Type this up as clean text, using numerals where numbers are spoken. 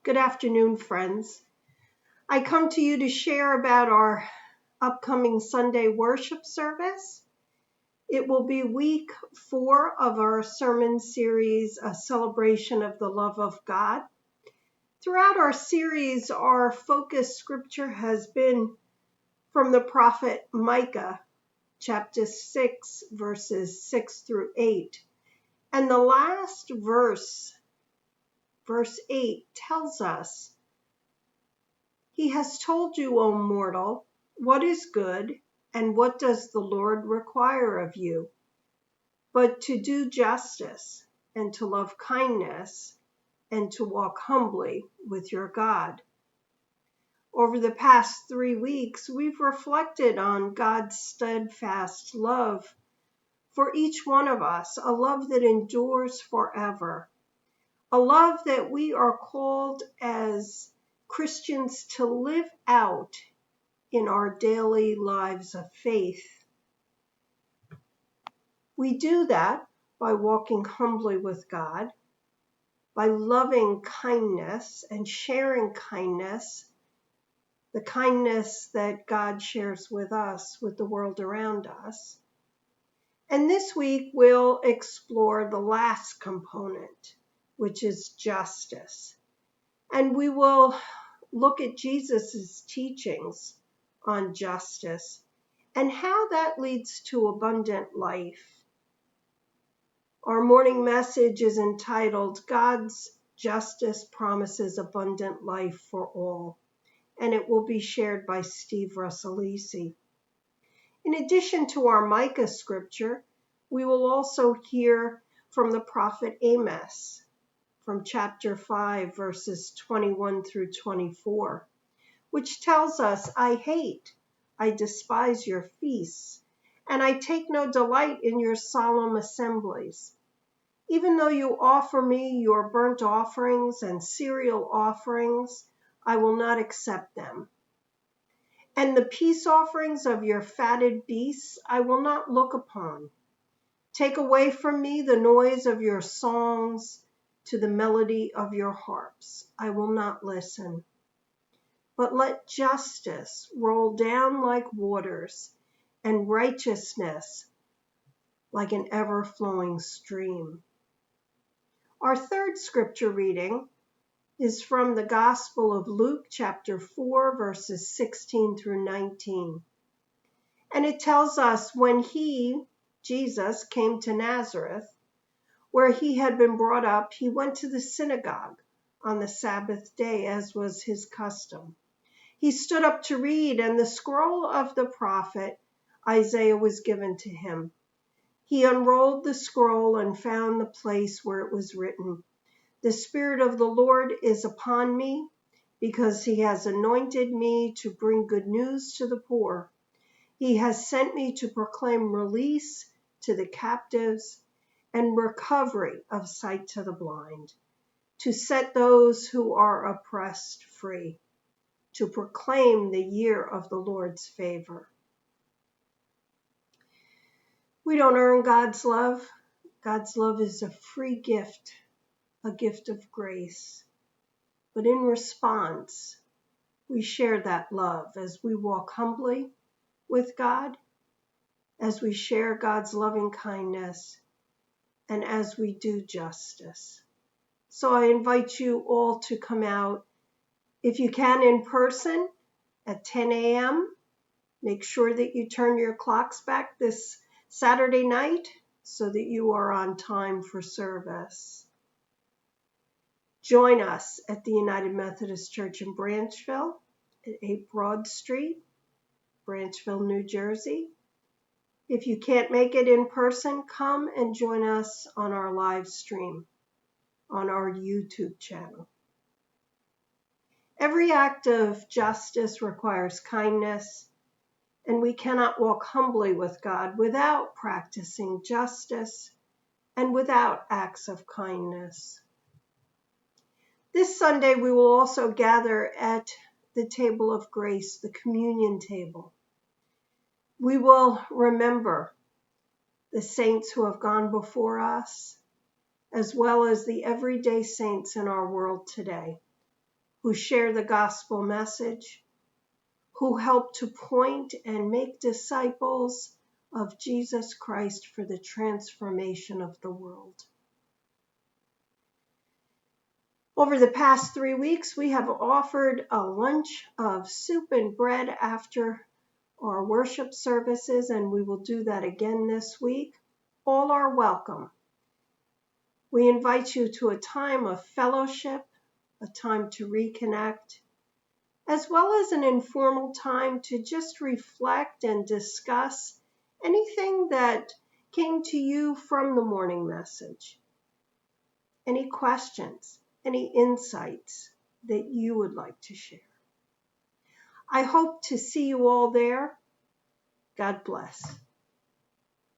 Good afternoon, friends. I come to you to share about our upcoming Sunday worship service. It will be week 4 of our sermon series, A Celebration of the Love of God. Throughout our series, our focus scripture has been from the prophet Micah, chapter 6, verses 6 through 8. And the last verse 8, tells us, "He has told you, O mortal, what is good, and what does the Lord require of you, but to do justice, and to love kindness, and to walk humbly with your God." Over the past 3 weeks, we've reflected on God's steadfast love for each one of us, a love that endures forever, a love that we are called as Christians to live out in our daily lives of faith. We do that by walking humbly with God, by loving kindness and sharing kindness, the kindness that God shares with us, with the world around us. And this week we'll explore the last component, which is justice. And we will look at Jesus' teachings on justice and how that leads to abundant life. Our morning message is entitled, "God's Justice Promises Abundant Life for All," and it will be shared by Steve Russalisi. In addition to our Micah scripture, we will also hear from the prophet Amos from chapter 5, verses 21 through 24, which tells us, I despise your feasts, and I take no delight in your solemn assemblies. Even though you offer me your burnt offerings and cereal offerings, I will not accept them. And the peace offerings of your fatted beasts I will not look upon. Take away from me the noise of your songs, to the melody of your harps I will not listen. But let justice roll down like waters, and righteousness like an ever-flowing stream." Our third scripture reading is from the Gospel of Luke, chapter 4, verses 16 through 19. And it tells us, when he, Jesus, came to Nazareth, where he had been brought up, he went to the synagogue on the Sabbath day, as was his custom. He stood up to read, and the scroll of the prophet Isaiah was given to him. He unrolled the scroll and found the place where it was written, "The Spirit of the Lord is upon me, because he has anointed me to bring good news to the poor. He has sent me to proclaim release to the captives and recovery of sight to the blind, to set those who are oppressed free, to proclaim the year of the Lord's favor." We don't earn God's love. God's love is a free gift, a gift of grace. But in response, we share that love as we walk humbly with God, as we share God's loving kindness, and as we do justice. So I invite you all to come out, if you can, in person at 10 a.m. Make sure that you turn your clocks back this Saturday night so that you are on time for service. Join us at the United Methodist Church in Branchville at 8 Broad Street, Branchville, New Jersey. If you can't make it in person, come and join us on our live stream on our YouTube channel. Every act of justice requires kindness, and we cannot walk humbly with God without practicing justice and without acts of kindness. This Sunday, we will also gather at the table of grace, the communion table. We will remember the saints who have gone before us, as well as the everyday saints in our world today. who share the gospel message, who help to point and make disciples of Jesus Christ for the transformation of the world. Over the past 3 weeks, we have offered a lunch of soup and bread after our worship services, and we will do that again this week. All are welcome. We invite you to a time of fellowship, a time to reconnect, as well as an informal time to just reflect and discuss anything that came to you from the morning message. Any questions, any insights that you would like to share. I hope to see you all there. God bless.